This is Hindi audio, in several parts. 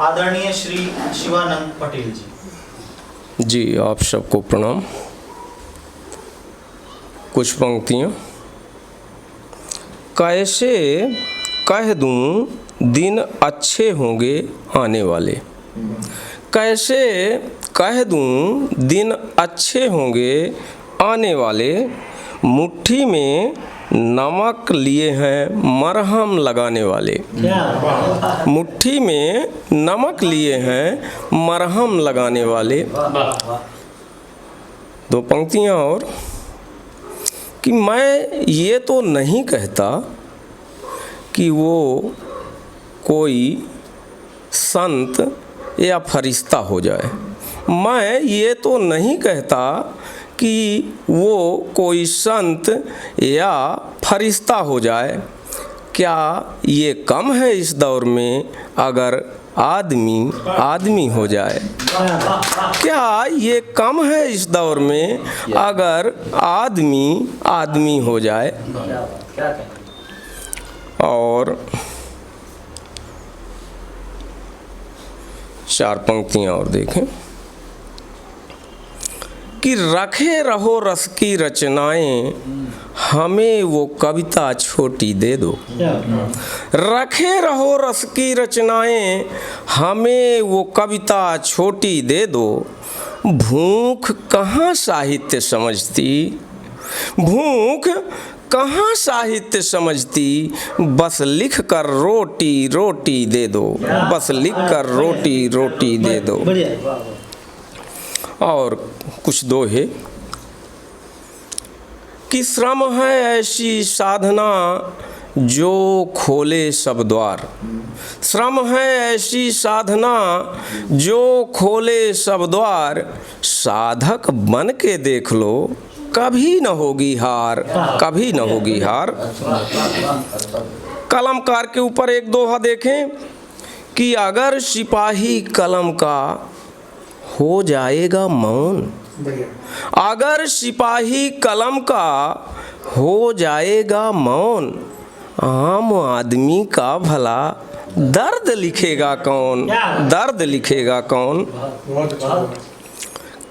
आदरणीय श्री शिवानंद पटेल जी। जी, आप सबको प्रणाम। कुछ पंक्तियाँ। कैसे कह दूँ दिन अच्छे होंगे आने वाले, कैसे कह दूँ दिन अच्छे होंगे आने वाले, मुट्ठी में नमक लिए हैं मरहम लगाने वाले, मुट्ठी में नमक लिए हैं मरहम लगाने वाले। दो पंक्तियाँ और कि मैं ये तो नहीं कहता कि वो कोई संत या फरिश्ता हो जाए, मैं ये तो नहीं कहता कि वो कोई संत या फरिश्ता हो जाए। क्या ये कम है इस दौर में अगर आदमी हो जाए? क्या ये कम है इस दौर में अगर आदमी हो जाए? और चार पंक्तियाँ और देखें कि रखे रहो रस की रचनाएं, हमें वो कविता छोटी दे दो। रखे रहो रस की रचनाएं, हमें वो कविता छोटी दे दो। भूख कहाँ साहित्य समझती, भूख कहाँ साहित्य समझती, बस लिख कर रोटी दे दो, बस लिख कर रोटी दे दो। और कुछ दोहे कि श्रम है ऐसी साधना जो खोले सब द्वार, श्रम है ऐसी साधना जो खोले सब द्वार, साधक बन के देख लो कभी न होगी हार, कभी न होगी हार। कलमकार के ऊपर एक दोहा देखें कि अगर सिपाही कलम का हो जाएगा मौन, अगर सिपाही कलम का हो जाएगा मौन, आम आदमी का भला दर्द लिखेगा कौन, दर्द लिखेगा कौन।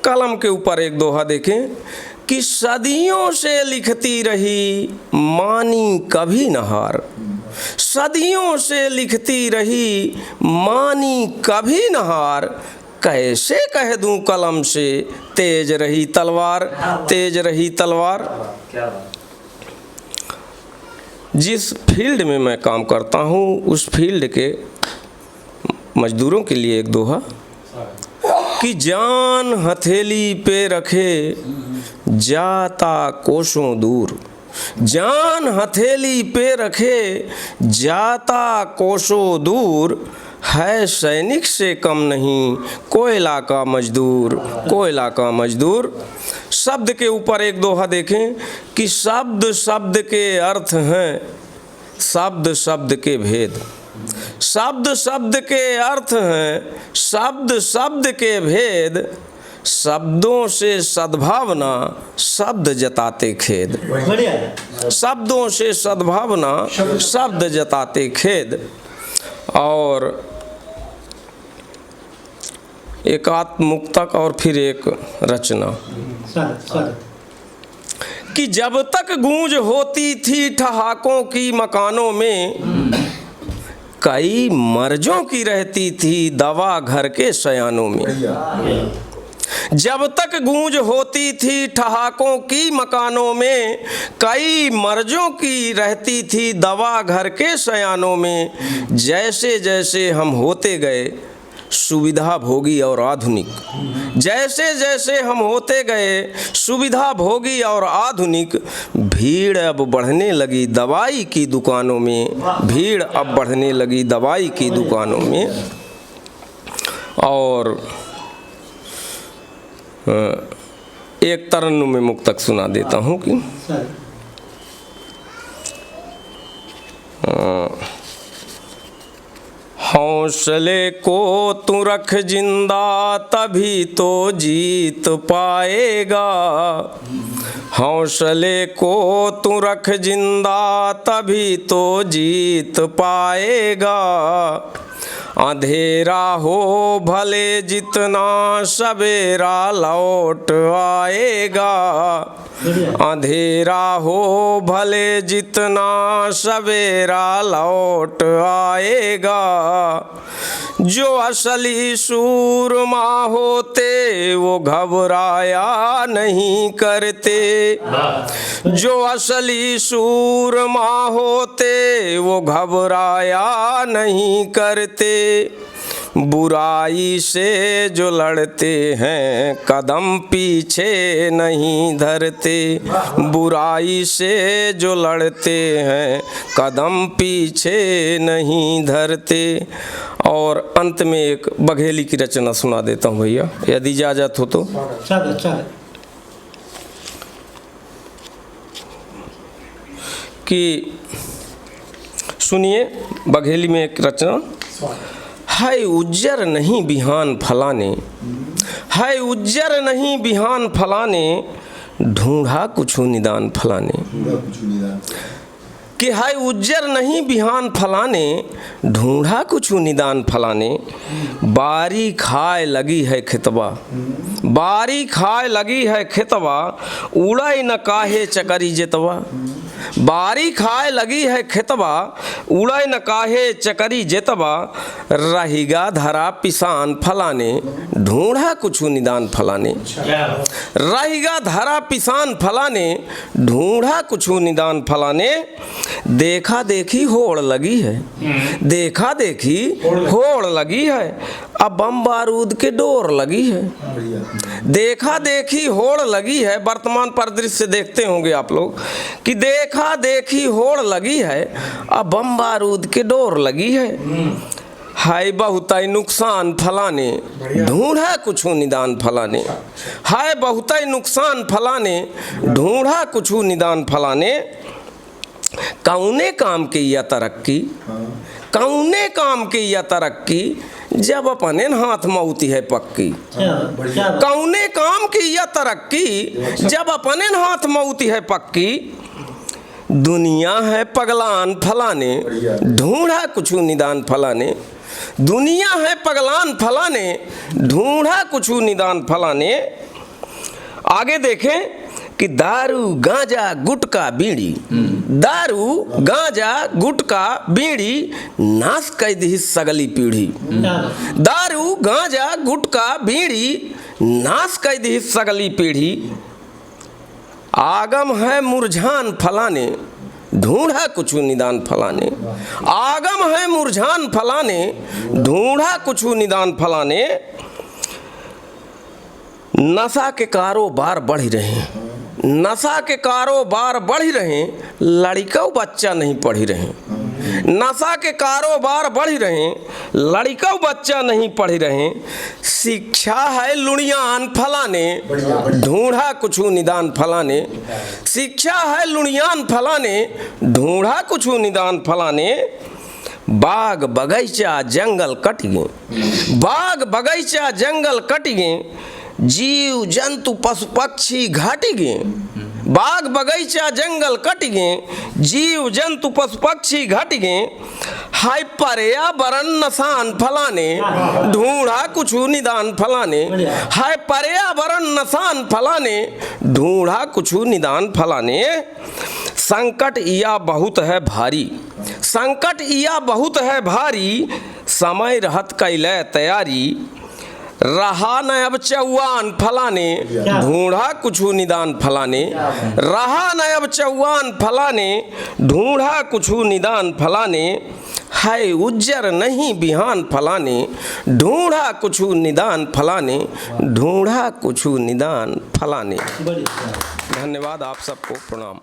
कलम के ऊपर एक दोहा देखें कि सदियों से लिखती रही मानी कभी न हार, सदियों से लिखती रही मानी कभी न हार, कैसे कह दूं कलम से तेज रही तलवार, तेज रही तलवार। जिस फील्ड में मैं काम करता हूं उस फील्ड के मजदूरों के लिए एक दोहा कि जान हथेली पे रखे जाता कोसों दूर, जान हथेली पे रखे जाता कोसों दूर, है सैनिक से कम नहीं कोयला का मजदूर, कोयला का मजदूर। शब्द के ऊपर एक दोहा देखें कि शब्द शब्द के अर्थ हैं, शब्द शब्द के भेद, शब्द शब्द के अर्थ हैं, शब्द शब्द के भेद, शब्दों से सद्भावना शब्द जताते खेद, शब्दों से सद्भावना शब्द जताते खेद। और एक आत्ममुक्तक और फिर एक रचना कि जब तक गूंज होती थी ठहाकों की मकानों में, कई मर्जों की रहती थी दवा घर के सयानों में। जब तक गूंज होती थी ठहाकों की मकानों में, कई मर्जों की रहती थी दवा घर के सयानों में। जैसे जैसे हम होते गए सुविधा भोगी और आधुनिक, जैसे जैसे हम होते गए सुविधा भोगी और आधुनिक, भीड़ अब बढ़ने लगी दवाई की दुकानों में, भीड़ अब बढ़ने लगी दवाई की दुकानों में। और एक तरन्नुम में मुक्तक सुना देता हूँ कि हौसले को तू रख जिंदा तभी तो जीत पाएगा, हौसले को तू रख जिंदा तभी तो जीत पाएगा। अंधेरा हो भले जितना सवेरा लौट आएगा, अंधेरा हो भले जितना सवेरा लौट आएगा। जो असली सूरमा होते वो घबराया नहीं करते, जो असली सूरमा होते वो घबराया नहीं करते। बुराई से जो लड़ते हैं कदम पीछे नहीं धरते, बुराई से जो लड़ते हैं कदम पीछे नहीं धरते। और अंत में एक बघेली की रचना सुना देता हूँ भैया, यदि इजाज़त हो तो। कि सुनिए बघेली में एक रचना। है उज्जर नहीं बिहान फलाने, है उज्जर नहीं बिहान फलाने, ढूंढा कुछ निदान फलाने। कि है उज्जर नहीं बिहान फलाने, ढूंढा कुछ निदान फलाने। बारी खाए लगी है खेतबा, बारी खाए लगी है खेतबा, उड़ाई न काहे चकरी जेतवा। बारी खाए लगी है खेतबा, उड़ाई न काहे चकरी जेतबा। रहेगा धरा पिसान फलाने, ढूंढा कुछ निदान फलाने। रहेगा धरा पिसान फलाने, ढूंढा कुछ निदान फलाने। देखा देखी होड़ लगी है, देखा देखी होड़ लगी है, अब बम बारूद के डोर लगी है। देखा देखी होड़ लगी है, वर्तमान परिदृश्य देखते होंगे आप लोग कि देखा देखी होड़ लगी है, अब बम बारूद के डोर लगी है। हाय बहुताई नुकसान फलाने, ढूंढा कुछ निदान फलाने। हाय बहुताई नुकसान फलाने, ढूंढा कुछ निदान फलाने। कौने काम की या तरक्की, कौने काम की या तरक्की, जब अपने हाथ मौती है पक्की। कौने काम की या तरक्की, जब अपने हाथ मौती है पक्की। दुनिया है पगलान फलाने, ढूंढा कुछ निदान फलाने। दुनिया है पगलान फलाने, ढूंढा कुछ निदान फलाने। आगे देखें कि दारू गांजा गुटका बीड़ी, दारू गांजा गुटका बीड़ी, नाश कर दी सगली पीढ़ी। दारू गांजा गुटका बीड़ी, नाश कर दी सगली पीढ़ी। आगम है मुरझान फलाने, ढूंढा कुछ निदान फलाने। आगम है मुरझान फलाने, ढूंढा कुछ निदान फलाने। नशा के कारोबार बढ़ रहे हैं, नशा के कारोबार बढ़ रहे, लड़का बच्चा नहीं पढ़ रहे। नशा के कारोबार बढ़ रहे, लड़का बच्चा नहीं पढ़ रहे। शिक्षा है लुणियान फलाने, ढूंढा कुछ निदान फलाने। शिक्षा है लुणियान फलाने, ढूंढा कुछ निदान फलाने। बाग बगीचा जंगल कट गए, बाग बगीचा जंगल कट गए, जीव जंतु पशु पक्षी घट गए। बाग बगीचा जंगल कट गए, जीव जंतु पशु पक्षी घट गए। हाय पर्यावरण नसान फलाने, ढूंढा कुछ निदान फलाने। हाय पर्यावरण नसान फलाने, ढूंढा कुछ निदान फलाने। संकट या बहुत है भारी, संकट या बहुत है भारी, समय रहत कैले तैयारी। रहा न अब चौवान फलाने, ढूंढा कुछ निदान फलाने। रहा न अब चौवान फलाने, ढूंढा कुछ निदान फलाने। है उज्जर नहीं बिहान फलाने, ढूंढा कुछ निदान फलाने। ढूंढा कुछ निदान फलाने। धन्यवाद, आप सबको प्रणाम।